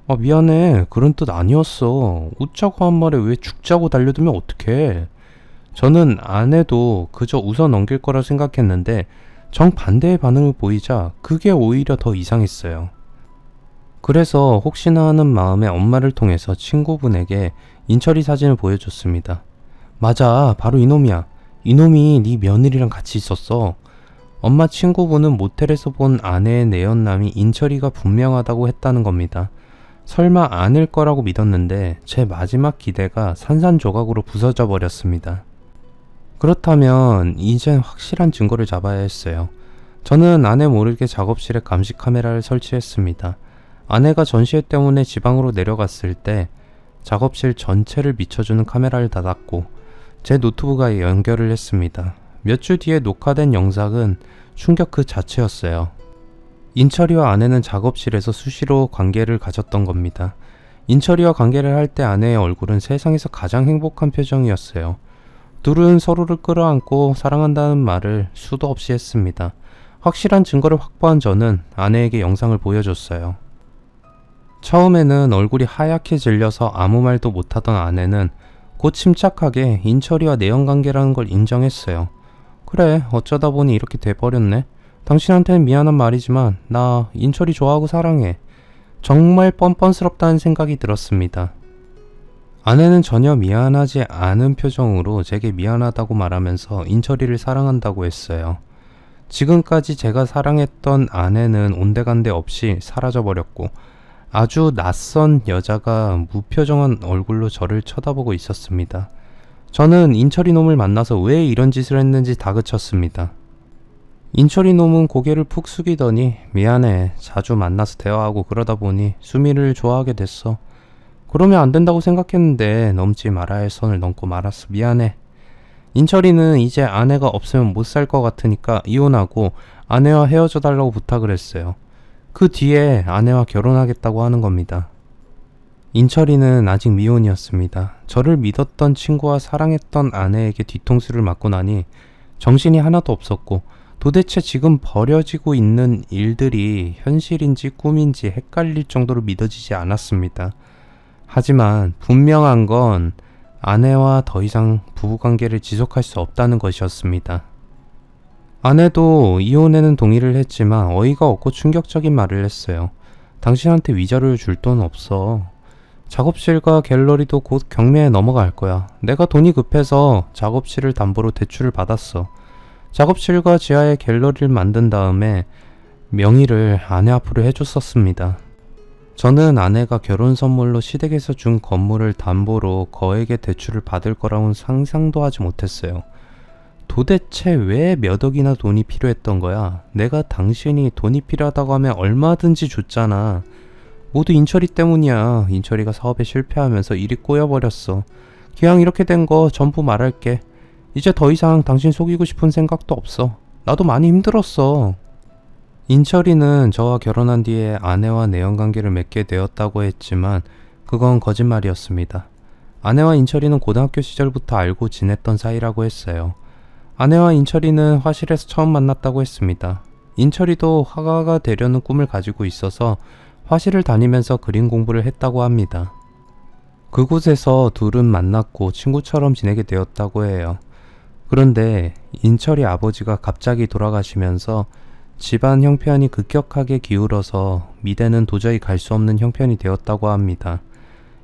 아 미안해. 그런 뜻 아니었어. 웃자고 한 말에 왜 죽자고 달려들면 어떡해. 저는 아내도 그저 웃어 넘길 거라 생각했는데 정반대의 반응을 보이자 그게 오히려 더 이상했어요. 그래서 혹시나 하는 마음에 엄마를 통해서 친구분에게 인철이 사진을 보여줬습니다. 맞아, 바로 이놈이야. 이놈이 네 며느리랑 같이 있었어. 엄마 친구분은 모텔에서 본 아내의 내연남이 인철이가 분명하다고 했다는 겁니다. 설마 아닐 거라고 믿었는데 제 마지막 기대가 산산조각으로 부서져 버렸습니다. 그렇다면 이젠 확실한 증거를 잡아야 했어요. 저는 아내 모르게 작업실에 감시 카메라를 설치했습니다. 아내가 전시회 때문에 지방으로 내려갔을 때 작업실 전체를 비춰주는 카메라를 닫았고 제 노트북에 연결을 했습니다. 몇 주 뒤에 녹화된 영상은 충격 그 자체였어요. 인철이와 아내는 작업실에서 수시로 관계를 가졌던 겁니다. 인철이와 관계를 할 때 아내의 얼굴은 세상에서 가장 행복한 표정이었어요. 둘은 서로를 끌어안고 사랑한다는 말을 수도 없이 했습니다. 확실한 증거를 확보한 저는 아내에게 영상을 보여줬어요. 처음에는 얼굴이 하얗게 질려서 아무 말도 못하던 아내는 곧 침착하게 인철이와 내연관계라는 걸 인정했어요. 그래, 어쩌다 보니 이렇게 돼버렸네. 당신한테는 미안한 말이지만 나 인철이 좋아하고 사랑해. 정말 뻔뻔스럽다는 생각이 들었습니다. 아내는 전혀 미안하지 않은 표정으로 제게 미안하다고 말하면서 인철이를 사랑한다고 했어요. 지금까지 제가 사랑했던 아내는 온데간데 없이 사라져버렸고 아주 낯선 여자가 무표정한 얼굴로 저를 쳐다보고 있었습니다. 저는 인철이 놈을 만나서 왜 이런 짓을 했는지 다그쳤습니다. 인철이 놈은 고개를 푹 숙이더니 미안해. 자주 만나서 대화하고 그러다 보니 수미를 좋아하게 됐어. 그러면 안 된다고 생각했는데 넘지 말아야 할 선을 넘고 말았어. 미안해. 인철이는 이제 아내가 없으면 못 살 것 같으니까 이혼하고 아내와 헤어져 달라고 부탁을 했어요. 그 뒤에 아내와 결혼하겠다고 하는 겁니다. 인철이는 아직 미혼이었습니다. 저를 믿었던 친구와 사랑했던 아내에게 뒤통수를 맞고 나니 정신이 하나도 없었고 도대체 지금 벌어지고 있는 일들이 현실인지 꿈인지 헷갈릴 정도로 믿어지지 않았습니다. 하지만 분명한 건 아내와 더 이상 부부관계를 지속할 수 없다는 것이었습니다. 아내도 이혼에는 동의를 했지만 어이가 없고 충격적인 말을 했어요. 당신한테 위자료를 줄 돈 없어. 작업실과 갤러리도 곧 경매에 넘어갈 거야. 내가 돈이 급해서 작업실을 담보로 대출을 받았어. 작업실과 지하에 갤러리를 만든 다음에 명의를 아내 앞으로 해줬었습니다. 저는 아내가 결혼 선물로 시댁에서 준 건물을 담보로 거액의 대출을 받을 거라고는 상상도 하지 못했어요. 도대체 왜 몇 억이나 돈이 필요했던 거야? 내가 당신이 돈이 필요하다고 하면 얼마든지 줬잖아. 모두 인철이 때문이야. 인철이가 사업에 실패하면서 일이 꼬여버렸어. 기왕 이렇게 된 거 전부 말할게. 이제 더 이상 당신 속이고 싶은 생각도 없어. 나도 많이 힘들었어. 인철이는 저와 결혼한 뒤에 아내와 내연관계를 맺게 되었다고 했지만 그건 거짓말이었습니다. 아내와 인철이는 고등학교 시절부터 알고 지냈던 사이라고 했어요. 아내와 인철이는 화실에서 처음 만났다고 했습니다. 인철이도 화가가 되려는 꿈을 가지고 있어서 화실을 다니면서 그림 공부를 했다고 합니다. 그곳에서 둘은 만났고 친구처럼 지내게 되었다고 해요. 그런데 인철이 아버지가 갑자기 돌아가시면서 집안 형편이 급격하게 기울어서 미대는 도저히 갈 수 없는 형편이 되었다고 합니다.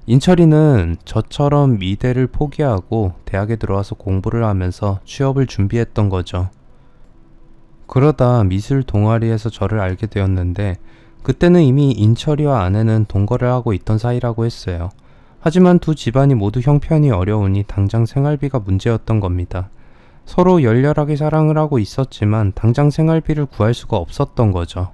인철이는 저처럼 미대를 포기하고 대학에 들어와서 공부를 하면서 취업을 준비했던 거죠. 그러다 미술 동아리에서 저를 알게 되었는데 그때는 이미 인철이와 아내는 동거를 하고 있던 사이라고 했어요. 하지만 두 집안이 모두 형편이 어려우니 당장 생활비가 문제였던 겁니다. 서로 열렬하게 사랑을 하고 있었지만 당장 생활비를 구할 수가 없었던 거죠.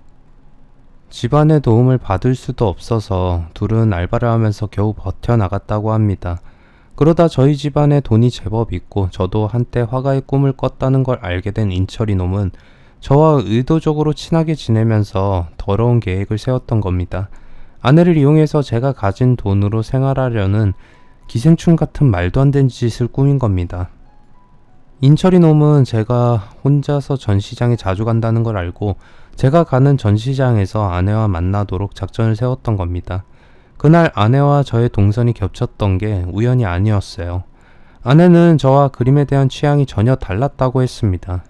집안의 도움을 받을 수도 없어서 둘은 알바를 하면서 겨우 버텨나갔다고 합니다. 그러다 저희 집안에 돈이 제법 있고 저도 한때 화가의 꿈을 꿨다는 걸 알게 된 인철이 놈은 저와 의도적으로 친하게 지내면서 더러운 계획을 세웠던 겁니다. 아내를 이용해서 제가 가진 돈으로 생활하려는 기생충 같은 말도 안 되는 짓을 꾸민 겁니다. 인철이 놈은 제가 혼자서 전시장에 자주 간다는 걸 알고 제가 가는 전시장에서 아내와 만나도록 작전을 세웠던 겁니다. 그날 아내와 저의 동선이 겹쳤던 게 우연이 아니었어요. 아내는 저와 그림에 대한 취향이 전혀 달랐다고 했습니다.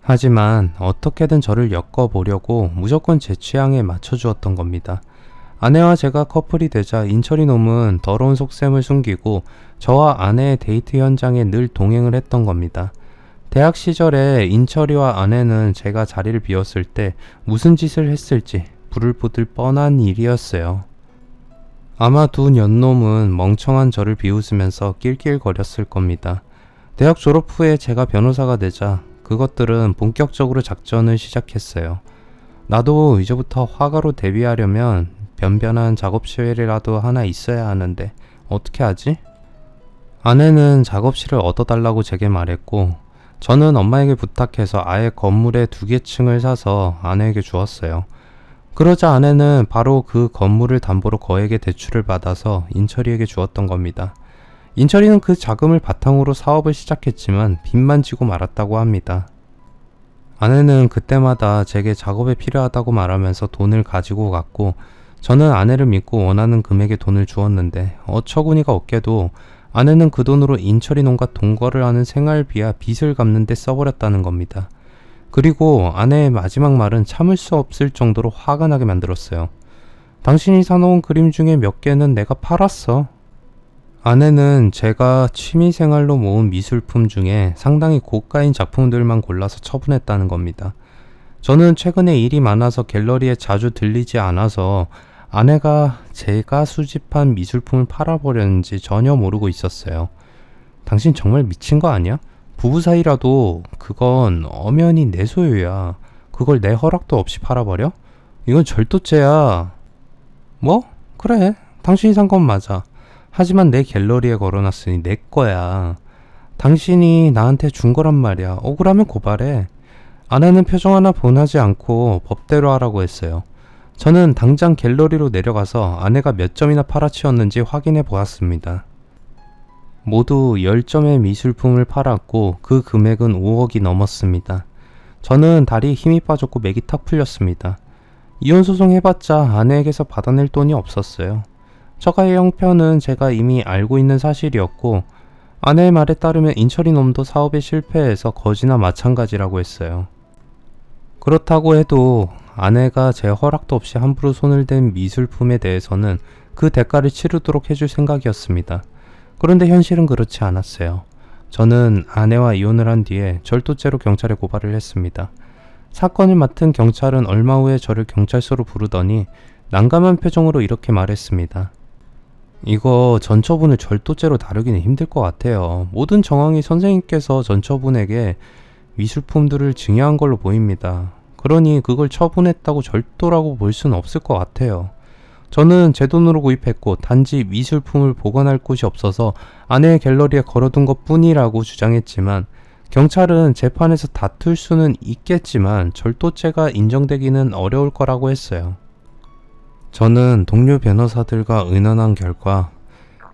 하지만 어떻게든 저를 엮어보려고 무조건 제 취향에 맞춰주었던 겁니다. 아내와 제가 커플이 되자 인철이 놈은 더러운 속셈을 숨기고 저와 아내의 데이트 현장에 늘 동행을 했던 겁니다. 대학 시절에 인철이와 아내는 제가 자리를 비웠을 때 무슨 짓을 했을지 불을 뻗을 뻔한 일이었어요. 아마 두 년놈은 멍청한 저를 비웃으면서 낄낄거렸을 겁니다. 대학 졸업 후에 제가 변호사가 되자 그것들은 본격적으로 작전을 시작했어요. 나도 이제부터 화가로 데뷔하려면 변변한 작업실이라도 하나 있어야 하는데 어떻게 하지? 아내는 작업실을 얻어달라고 제게 말했고 저는 엄마에게 부탁해서 아예 건물의 2개 층을 사서 아내에게 주었어요. 그러자 아내는 바로 그 건물을 담보로 거액의 대출을 받아서 인철이에게 주었던 겁니다. 인철이는 그 자금을 바탕으로 사업을 시작했지만 빚만 지고 말았다고 합니다. 아내는 그때마다 제게 작업에 필요하다고 말하면서 돈을 가지고 갔고, 저는 아내를 믿고 원하는 금액의 돈을 주었는데 어처구니가 없게도 아내는 그 돈으로 인철이 농가 동거를 하는 생활비와 빚을 갚는 데 써버렸다는 겁니다. 그리고 아내의 마지막 말은 참을 수 없을 정도로 화가 나게 만들었어요. 당신이 사놓은 그림 중에 몇 개는 내가 팔았어. 아내는 제가 취미생활로 모은 미술품 중에 상당히 고가인 작품들만 골라서 처분했다는 겁니다. 저는 최근에 일이 많아서 갤러리에 자주 들리지 않아서 아내가 제가 수집한 미술품을 팔아버렸는지 전혀 모르고 있었어요. 당신 정말 미친 거 아니야? 부부 사이라도 그건 엄연히 내 소유야. 그걸 내 허락도 없이 팔아버려? 이건 절도죄야. 뭐? 그래. 당신이 산 건 맞아. 하지만 내 갤러리에 걸어놨으니 내 거야. 당신이 나한테 준 거란 말이야. 억울하면 고발해. 아내는 표정 하나 변하지 않고 법대로 하라고 했어요. 저는 당장 갤러리로 내려가서 아내가 몇 점이나 팔아치웠는지 확인해 보았습니다. 모두 10점의 미술품을 팔았고 그 금액은 5억이 넘었습니다. 저는 다리에 힘이 빠졌고 맥이 탁 풀렸습니다. 이혼소송 해봤자 아내에게서 받아낼 돈이 없었어요. 처가의 형편은 제가 이미 알고 있는 사실이었고, 아내의 말에 따르면 인철이 놈도 사업에 실패해서 거지나 마찬가지라고 했어요. 그렇다고 해도 아내가 제 허락도 없이 함부로 손을 댄 미술품에 대해서는 그 대가를 치르도록 해줄 생각이었습니다. 그런데 현실은 그렇지 않았어요. 저는 아내와 이혼을 한 뒤에 절도죄로 경찰에 고발을 했습니다. 사건을 맡은 경찰은 얼마 후에 저를 경찰서로 부르더니 난감한 표정으로 이렇게 말했습니다. 이거 전처분을 절도죄로 다루기는 힘들 것 같아요. 모든 정황이 선생님께서 전처분에게 미술품들을 증여한 걸로 보입니다. 그러니 그걸 처분했다고 절도라고 볼 수는 없을 것 같아요. 저는 제 돈으로 구입했고 단지 미술품을 보관할 곳이 없어서 아내의 갤러리에 걸어둔 것 뿐이라고 주장했지만, 경찰은 재판에서 다툴 수는 있겠지만 절도죄가 인정되기는 어려울 거라고 했어요. 저는 동료 변호사들과 의논한 결과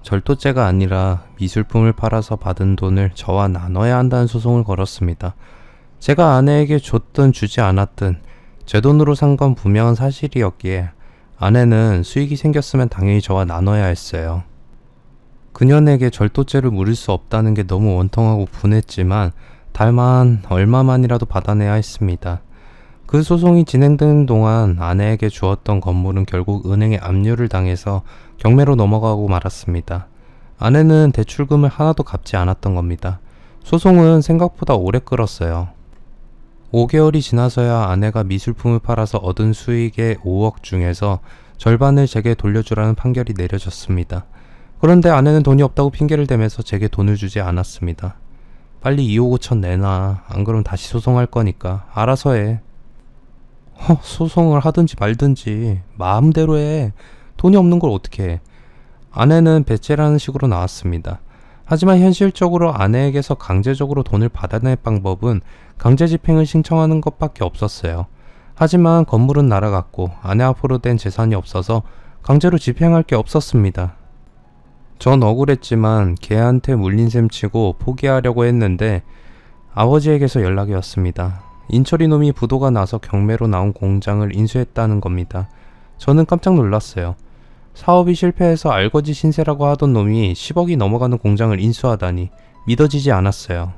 절도죄가 아니라 미술품을 팔아서 받은 돈을 저와 나눠야 한다는 소송을 걸었습니다. 제가 아내에게 줬든 주지 않았든 제 돈으로 산 건 분명한 사실이었기에 아내는 수익이 생겼으면 당연히 저와 나눠야 했어요. 그녀에게 절도죄를 물을 수 없다는 게 너무 원통하고 분했지만 다만 얼마만이라도 받아내야 했습니다. 그 소송이 진행되는 동안 아내에게 주었던 건물은 결국 은행에 압류를 당해서 경매로 넘어가고 말았습니다. 아내는 대출금을 하나도 갚지 않았던 겁니다. 소송은 생각보다 오래 끌었어요. 5개월이 지나서야 아내가 미술품을 팔아서 얻은 수익의 5억 중에서 절반을 제게 돌려주라는 판결이 내려졌습니다. 그런데 아내는 돈이 없다고 핑계를 대면서 제게 돈을 주지 않았습니다. 빨리 2억 5천 내놔. 안 그럼 다시 소송할 거니까 알아서 해. 소송을 하든지 말든지 마음대로 해. 돈이 없는 걸 어떻게 해. 아내는 배째라는 식으로 나왔습니다. 하지만 현실적으로 아내에게서 강제적으로 돈을 받아낼 방법은 강제집행을 신청하는 것밖에 없었어요. 하지만 건물은 날아갔고 아내 앞으로 된 재산이 없어서 강제로 집행할 게 없었습니다. 전 억울했지만 걔한테 물린 셈 치고 포기하려고 했는데 아버지에게서 연락이 왔습니다. 인철이 놈이 부도가 나서 경매로 나온 공장을 인수했다는 겁니다. 저는 깜짝 놀랐어요. 사업이 실패해서 알거지 신세라고 하던 놈이 10억이 넘어가는 공장을 인수하다니 믿어지지 않았어요.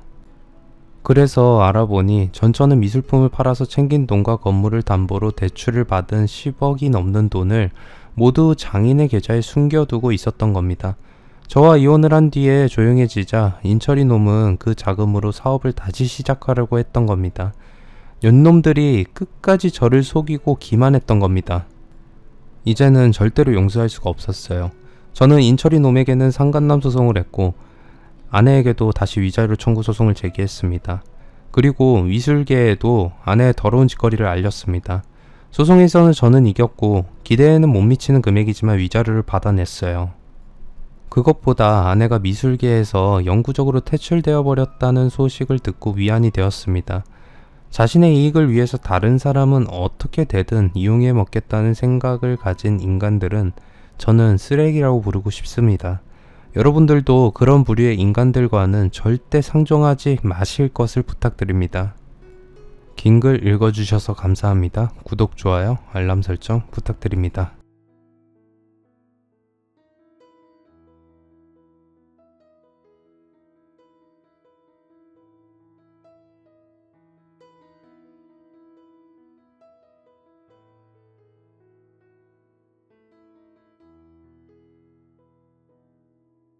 그래서 알아보니 전처는 미술품을 팔아서 챙긴 돈과 건물을 담보로 대출을 받은 10억이 넘는 돈을 모두 장인의 계좌에 숨겨두고 있었던 겁니다. 저와 이혼을 한 뒤에 조용해지자 인철이 놈은 그 자금으로 사업을 다시 시작하려고 했던 겁니다. 연놈들이 끝까지 저를 속이고 기만했던 겁니다. 이제는 절대로 용서할 수가 없었어요. 저는 인철이 놈에게는 상간남 소송을 했고 아내에게도 다시 위자료 청구 소송을 제기했습니다. 그리고 미술계에도 아내의 더러운 짓거리를 알렸습니다. 소송에서는 저는 이겼고 기대에는 못 미치는 금액이지만 위자료를 받아냈어요. 그것보다 아내가 미술계에서 영구적으로 퇴출되어 버렸다는 소식을 듣고 위안이 되었습니다. 자신의 이익을 위해서 다른 사람은 어떻게 되든 이용해 먹겠다는 생각을 가진 인간들은 저는 쓰레기라고 부르고 싶습니다. 여러분들도 그런 부류의 인간들과는 절대 상종하지 마실 것을 부탁드립니다. 긴 글 읽어주셔서 감사합니다. 구독, 좋아요, 알람 설정 부탁드립니다.